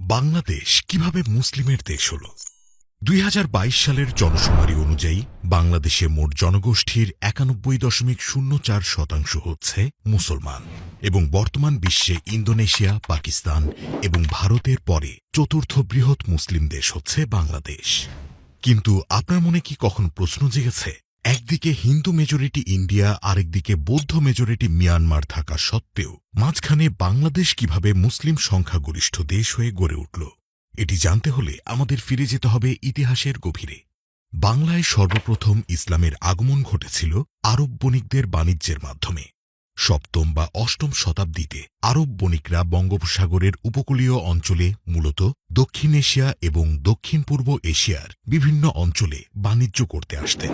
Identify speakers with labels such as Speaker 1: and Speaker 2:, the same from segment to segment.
Speaker 1: বাংলাদেশ কিভাবে মুসলিমের দেশ হল? ২০২২ সালের জনশুমারি অনুযায়ী বাংলাদেশে মোট জনগোষ্ঠীর ৯১.০৪% হচ্ছে মুসলমান এবং বর্তমান বিশ্বে ইন্দোনেশিয়া, পাকিস্তান এবং ভারতের পরে চতুর্থ বৃহৎ মুসলিম দেশ হচ্ছে বাংলাদেশ। কিন্তু আপনার মনে কি কখনো প্রশ্ন জেগেছে, একদিকে হিন্দু মেজরিটি ইন্ডিয়া, আরেকদিকে বৌদ্ধ মেজরিটি মিয়ানমার থাকা সত্ত্বেও মাঝখানে বাংলাদেশ কিভাবে মুসলিম সংখ্যাগরিষ্ঠ দেশ হয়ে গড়ে উঠল? এটি জানতে হলে আমাদের ফিরে যেতে হবে ইতিহাসের গভীরে। বাংলায় সর্বপ্রথম ইসলামের আগমন ঘটেছিল আরব বণিকদের বাণিজ্যের মাধ্যমে। সপ্তম বা অষ্টম শতাব্দীতে আরব বণিকরা বঙ্গোপসাগরের উপকূলীয় অঞ্চলে, মূলত দক্ষিণ এশিয়া এবং দক্ষিণ পূর্ব এশিয়ার বিভিন্ন অঞ্চলে বাণিজ্য করতে আসতেন।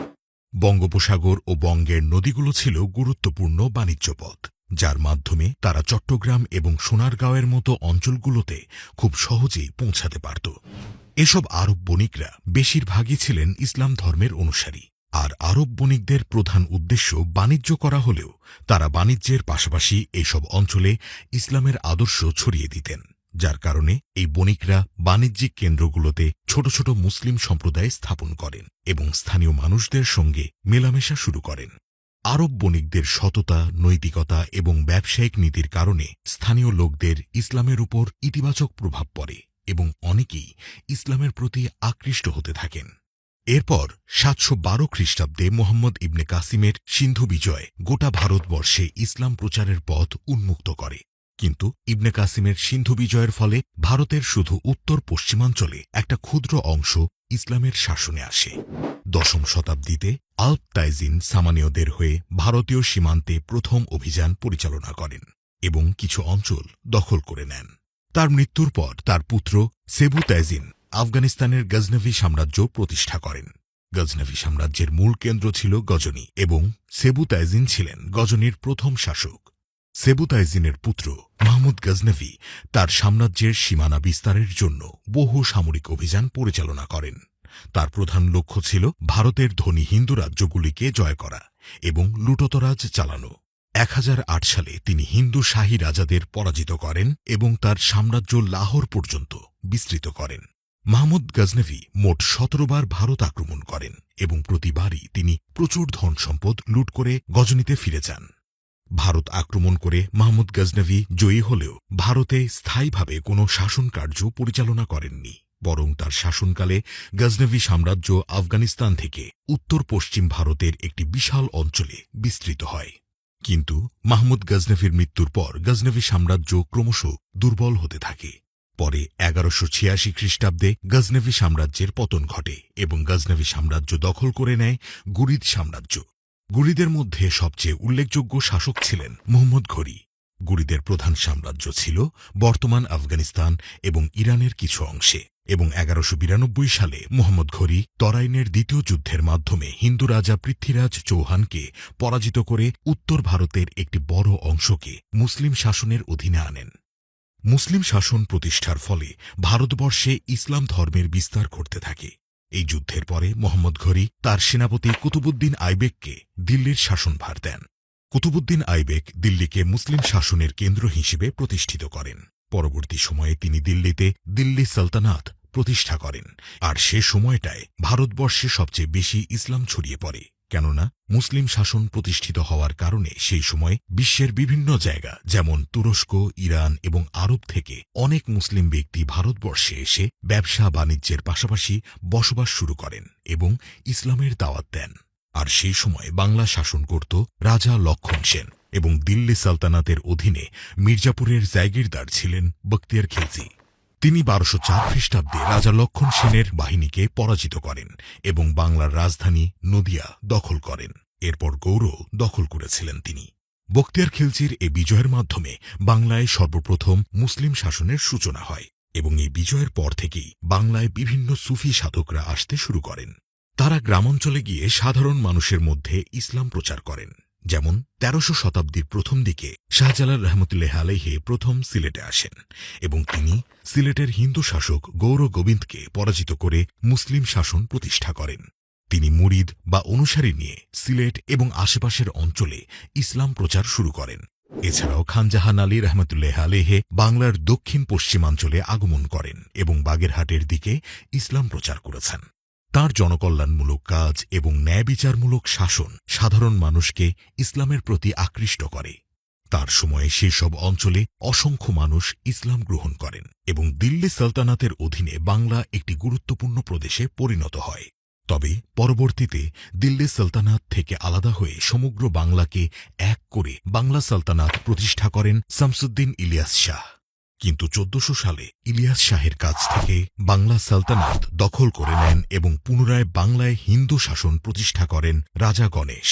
Speaker 1: বঙ্গোপসাগর ও বঙ্গের নদীগুলো ছিল গুরুত্বপূর্ণ বাণিজ্যপথ, যার মাধ্যমে তারা চট্টগ্রাম এবং সোনারগাঁওয়ের মতো অঞ্চলগুলোতে খুব সহজেই পৌঁছাতে পারত। এসব আরব বণিকরা বেশিরভাগই ছিলেন ইসলাম ধর্মের অনুসারী, আর আরব বণিকদের প্রধান উদ্দেশ্য বাণিজ্য করা হলেও তারা বাণিজ্যের পাশাপাশি এইসব অঞ্চলে ইসলামের আদর্শ ছড়িয়ে দিতেন, যার কারণে এই বণিকরা বাণিজ্যিক কেন্দ্রগুলোতে ছোট ছোট মুসলিম সম্প্রদায় স্থাপন করেন এবং স্থানীয় মানুষদের সঙ্গে মেলামেশা শুরু করেন। আরব বণিকদের সততা, নৈতিকতা এবং ব্যবসায়িক নীতির কারণে স্থানীয় লোকদের ইসলামের উপর ইতিবাচক প্রভাব পড়ে এবং অনেকেই ইসলামের প্রতি আকৃষ্ট হতে থাকেন। এরপর ৭১২ খ্রিস্টাব্দে মোহাম্মদ ইবনে কাসিমের সিন্ধু বিজয় গোটা ভারতবর্ষে ইসলাম প্রচারের পথ উন্মুক্ত করে। কিন্তু ইবনে কাসিমের সিন্ধু বিজয়ের ফলে ভারতের শুধু উত্তর পশ্চিমাঞ্চলে একটা ক্ষুদ্র অংশ ইসলামের শাসনে আসে। দশম শতাব্দীতে আল্প তাইজিন সামানীয়দের হয়ে ভারতীয় সীমান্তে প্রথম অভিযান পরিচালনা করেন এবং কিছু অঞ্চল দখল করে নেন। তার মৃত্যুর পর তার পুত্র সেবু তাইজিন আফগানিস্তানের গজনভি সাম্রাজ্য প্রতিষ্ঠা করেন। গজনভি সাম্রাজ্যের মূল কেন্দ্র ছিল গজনি এবং সেবু তাইজিন ছিলেন গজনির প্রথম শাসক। সেবু তাইজিনের পুত্র মাহমুদ গজনভি তার সাম্রাজ্যের সীমানা বিস্তারের জন্য বহু সামরিক অভিযান পরিচালনা করেন। তার প্রধান লক্ষ্য ছিল ভারতের ধনী হিন্দু রাজ্যগুলিকে জয় করা এবং লুটতরাজ চালানো। ১০০৮ সালে তিনি হিন্দু শাহী রাজাদের পরাজিত করেন এবং তার সাম্রাজ্য লাহোর পর্যন্ত বিস্তৃত করেন। মাহমুদ গজনভি মোট ১৭ বার ভারত আক্রমণ করেন এবং প্রতিবারই তিনি প্রচুর ধন সম্পদ লুট করে গজনিতে ফিরে যান। ভারত আক্রমণ করে মাহমুদ গজনভি জয়ী হলেও ভারতে স্থায়ীভাবে কোনো শাসনকার্য পরিচালনা করেননি, বরং তার শাসনকালে গজনভি সাম্রাজ্য আফগানিস্তান থেকে উত্তর পশ্চিম ভারতের একটি বিশাল অঞ্চলে বিস্তৃত হয়। কিন্তু মাহমুদ গজনভির মৃত্যুর পর গজনভি সাম্রাজ্য ক্রমশ দুর্বল হতে থাকে। পরে ১১৮৬ খ্রিস্টাব্দে গজনভি সাম্রাজ্যের পতন ঘটে এবং গজনভি সাম্রাজ্য দখল করে নেয় গুরিদ সাম্রাজ্য। গুরিদের মধ্যে সবচেয়ে উল্লেখযোগ্য শাসক ছিলেন মুহম্মদ ঘুরি। গুরিদের প্রধান সাম্রাজ্য ছিল বর্তমান আফগানিস্তান এবং ইরানের কিছু অংশে এবং ১১৯২ সালে মুহম্মদ ঘুরি তরাইনের দ্বিতীয় যুদ্ধের মাধ্যমে হিন্দু রাজা পৃথ্বীরাজ চৌহানকে পরাজিত করে উত্তর ভারতের একটি বড় অংশকে মুসলিম শাসনের অধীনে আনেন। মুসলিম শাসন প্রতিষ্ঠার ফলে ভারতবর্ষে ইসলাম ধর্মের বিস্তার ঘটতে থাকে। এই যুদ্ধের পরে মোহাম্মদ ঘুরি তার সেনাপতি কুতুবুদ্দিন আইবেককে দিল্লির শাসনভার দেন। কুতুবুদ্দিন আইবেক দিল্লিকে মুসলিম শাসনের কেন্দ্র হিসেবে প্রতিষ্ঠিত করেন। পরবর্তী সময়ে তিনি দিল্লিতে দিল্লি সালতানাত প্রতিষ্ঠা করেন, আর সে সময়টায় ভারতবর্ষে সবচেয়ে বেশি ইসলাম ছড়িয়ে পড়ে, কেননা মুসলিম শাসন প্রতিষ্ঠিত হওয়ার কারণে সেই সময় বিশ্বের বিভিন্ন জায়গা যেমন তুরস্ক, ইরান এবং আরব থেকে অনেক মুসলিম ব্যক্তি ভারতবর্ষে এসে ব্যবসা বাণিজ্যের পাশাপাশি বসবাস শুরু করেন এবং ইসলামের দাওয়াত দেন। আর সেই সময় বাংলা শাসন করত রাজা লক্ষণ সেন এবং দিল্লি সালতানাতের অধীনে মির্জাপুরের জায়গিরদার ছিলেন বখতিয়ার খিলজি। তিনি ১২০৪ খ্রিস্টাব্দে রাজা লক্ষণ সেনের বাহিনীকে পরাজিত করেন এবং বাংলার রাজধানী নদিয়া দখল করেন। এরপর গৌড় দখল করেছিলেন তিনি। বখতিয়ার খিলজির এ বিজয়ের মাধ্যমে বাংলায় সর্বপ্রথম মুসলিম শাসনের সূচনা হয় এবং এই বিজয়ের পর থেকেই বাংলায় বিভিন্ন সুফি সাধকরা আসতে শুরু করেন। তারা গ্রামাঞ্চলে গিয়ে সাধারণ মানুষের মধ্যে ইসলাম প্রচার করেন। যেমন ১৩০০ শতাব্দীর প্রথম দিকে শাহজালাল রহমতুল্লাহ আলাইহি প্রথম সিলেটে আসেন এবং তিনি সিলেটের হিন্দু শাসক গৌর গোবিন্দকে পরাজিত করে মুসলিম শাসন প্রতিষ্ঠা করেন। তিনি মুরিদ বা অনুসারী নিয়ে সিলেট এবং আশেপাশের অঞ্চলে ইসলাম প্রচার শুরু করেন। এছাড়াও খান জাহান আলী রহমতুল্লাহ আলেহে বাংলার দক্ষিণ পশ্চিমাঞ্চলে আগমন করেন এবং বাগেরহাটের দিকে ইসলাম প্রচার করেছেন। তাঁর জনকল্যাণমূলক কাজ এবং ন্যায়বিচারমূলক শাসন সাধারণ মানুষকে ইসলামের প্রতি আকৃষ্ট করে। তার সময়ে সেসব অঞ্চলে অসংখ্য মানুষ ইসলাম গ্রহণ করেন এবং দিল্লি সালতানাতের অধীনে বাংলা একটি গুরুত্বপূর্ণ প্রদেশে পরিণত হয়। তবে পরবর্তীতে দিল্লি সালতানাত থেকে আলাদা হয়ে সমগ্র বাংলাকে এক করে বাংলা সালতানাত প্রতিষ্ঠা করেন শামসুদ্দিন ইলিয়াস শাহ। কিন্তু ১৪০০ সালে ইলিয়াস শাহের কাছ থেকে বাংলা সালতানাত দখল করে নেন এবং পুনরায় বাংলায় হিন্দু শাসন প্রতিষ্ঠা করেন রাজা গণেশ।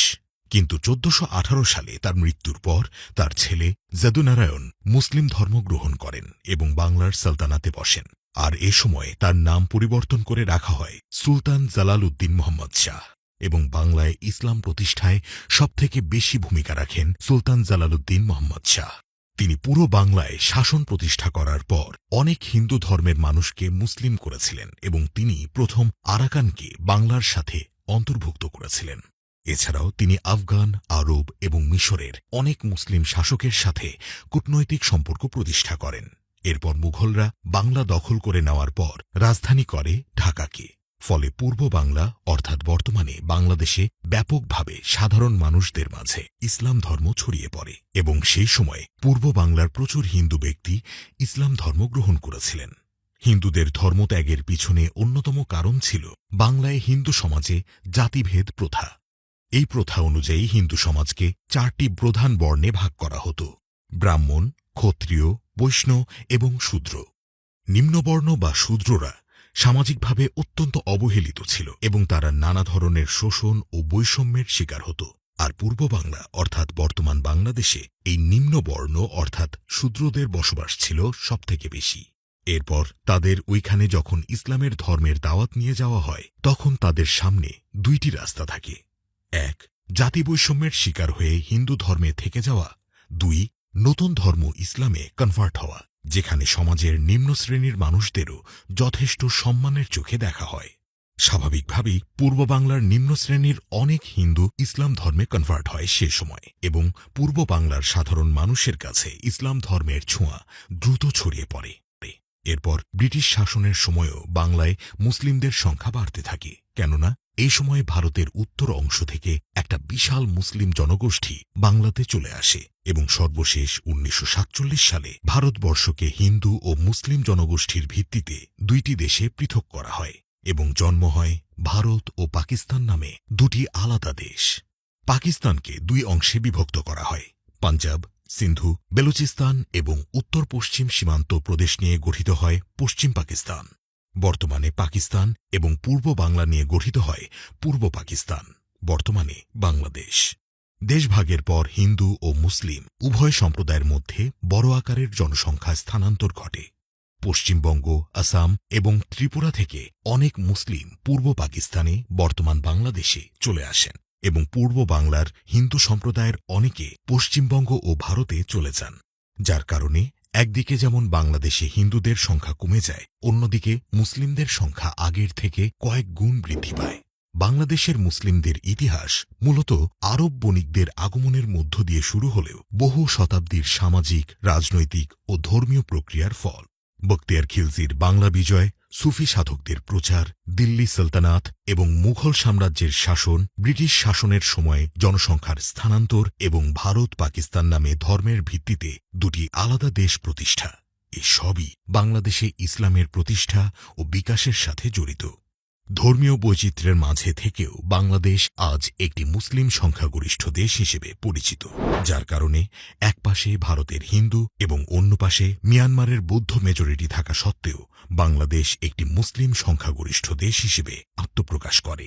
Speaker 1: কিন্তু ১৪১৮ সালে তার মৃত্যুর পর তার ছেলে যদুনারায়ণ মুসলিম ধর্ম গ্রহণ করেন এবং বাংলার সালতানাতে বসেন। আর এ সময়ে তার নাম পরিবর্তন করে রাখা হয় সুলতান জালালউদ্দিন মোহাম্মদ শাহ এবং বাংলায় ইসলাম প্রতিষ্ঠায় সবথেকে বেশি ভূমিকা রাখেন সুলতান জালালউদ্দিন মোহাম্মদ শাহ। তিনি পুরো বাংলায় শাসন প্রতিষ্ঠা করার পর অনেক হিন্দু ধর্মের মানুষকে মুসলিম করেছিলেন এবং তিনি প্রথম আরাকানকে বাংলার সাথে অন্তর্ভুক্ত করেছিলেন। এছাড়াও তিনি আফগান, আরব এবং মিশরের অনেক মুসলিম শাসকের সাথে কূটনৈতিক সম্পর্ক প্রতিষ্ঠা করেন। এরপর মুঘলরা বাংলা দখল করে নেওয়ার পর রাজধানী করে ঢাকাকে। ফলে পূর্ব বাংলা অর্থাৎ বর্তমানে বাংলাদেশে ব্যাপকভাবে সাধারণ মানুষদের মাঝে ইসলাম ধর্ম ছড়িয়ে পড়ে এবং সেই সময়ে পূর্ব বাংলার প্রচুর হিন্দু ব্যক্তি ইসলাম ধর্ম গ্রহণ করেছিলেন। হিন্দুদের ধর্মত্যাগের পিছনে অন্যতম কারণ ছিল বাংলায় হিন্দু সমাজে জাতিভেদ প্রথা। এই প্রথা অনুযায়ী হিন্দু সমাজকে ৪টি প্রধান বর্ণে ভাগ করা হতো: ব্রাহ্মণ, ক্ষত্রিয়, বৈষ্ণব এবং শূদ্র। নিম্নবর্ণ বা শূদ্ররা সামাজিকভাবে অত্যন্ত অবহেলিত ছিল এবং তারা নানা ধরনের শোষণ ও বৈষম্যের শিকার হতো। আর পূর্ব বাংলা অর্থাৎ বর্তমান বাংলাদেশে এই নিম্নবর্ণ অর্থাৎ শূদ্রদের বসবাস ছিল সবথেকে বেশি। এরপর তাদের ওইখানে যখন ইসলামের ধর্মের দাওয়াত নিয়ে যাওয়া হয় তখন তাদের সামনে ২টি রাস্তা থাকে: ১. জাতি বৈষম্যের শিকার হয়ে হিন্দু ধর্মে থেকে যাওয়া, ২. নতুন ধর্ম ইসলামে কনভার্ট হওয়া, যেখানে সমাজের নিম্ন শ্রেণীর মানুষদেরও যথেষ্ট সম্মানের চোখে দেখা হয়। স্বাভাবিকভাবেই পূর্ব বাংলার নিম্ন শ্রেণীর অনেক হিন্দু ইসলাম ধর্মে কনভার্ট হয় সে সময় এবং পূর্ব বাংলার সাধারণ মানুষের কাছে ইসলাম ধর্মের ছোঁয়া দ্রুত ছড়িয়ে পড়ে। এরপর ব্রিটিশ শাসনের সময়ও বাংলায় মুসলিমদের সংখ্যা বাড়তে থাকে, কেননা এই সময় ভারতের উত্তর অংশ থেকে একটা বিশাল মুসলিম জনগোষ্ঠী বাংলাতে চলে আসে এবং সর্বশেষ ১৯৪৭ সালে ভারতবর্ষকে হিন্দু ও মুসলিম জনগোষ্ঠীর ভিত্তিতে ২টি দেশে পৃথক করা হয় এবং জন্ম হয় ভারত ও পাকিস্তান নামে ২টি আলাদা দেশ। পাকিস্তানকে ২ অংশে বিভক্ত করা হয়: পাঞ্জাব, সিন্ধু, বেলুচিস্তান এবং উত্তর পশ্চিম সীমান্ত প্রদেশ নিয়ে গঠিত হয় পশ্চিম পাকিস্তান। বর্তমানে পাকিস্তান এবং পূর্ব বাংলা নিয়ে গঠিত হয় পূর্ব পাকিস্তান, বর্তমানে বাংলাদেশ। দেশভাগের পর হিন্দু ও মুসলিম উভয় সম্প্রদায়ের মধ্যে বড় আকারের জনসংখ্যা স্থানান্তর ঘটে। পশ্চিমবঙ্গ, আসাম এবং ত্রিপুরা থেকে অনেক মুসলিম পূর্ব পাকিস্তানে বর্তমান বাংলাদেশে চলে আসেন এবং পূর্ব বাংলার হিন্দু সম্প্রদায়ের অনেকে পশ্চিমবঙ্গ ও ভারতে চলে যান, যার কারণে একদিকে যেমন বাংলাদেশে হিন্দুদের সংখ্যা কমে যায়, অন্যদিকে মুসলিমদের সংখ্যা আগের থেকে কয়েক গুণ বৃদ্ধি পায়। বাংলাদেশের মুসলিমদের ইতিহাস মূলত আরব বণিকদের আগমনের মধ্য দিয়ে শুরু হলেও বহু শতাব্দীর সামাজিক, রাজনৈতিক ও ধর্মীয় প্রক্রিয়ার ফল। বখতিয়ার খিলজির বাংলা বিজয়, সুফি সাধকদের প্রচার, দিল্লি সালতানাত এবং মুঘল সাম্রাজ্যের শাসন, ব্রিটিশ শাসনের সময় জনসংখ্যার স্থানান্তর এবং ভারত পাকিস্তান নামে ধর্মের ভিত্তিতে ২টি আলাদা দেশ প্রতিষ্ঠা, এই সবই বাংলাদেশে ইসলামের প্রতিষ্ঠা ও বিকাশের সাথে জড়িত। ধর্মীয় বৈচিত্র্যের মাঝে থেকেও বাংলাদেশ আজ একটি মুসলিম সংখ্যাগরিষ্ঠ দেশ হিসেবে পরিচিত, যার কারণে এক পাশে ভারতের হিন্দু এবং অন্য পাশে মিয়ানমারের বৌদ্ধ মেজরিটি থাকা সত্ত্বেও বাংলাদেশ একটি মুসলিম সংখ্যাগরিষ্ঠ দেশ হিসেবে আত্মপ্রকাশ করে।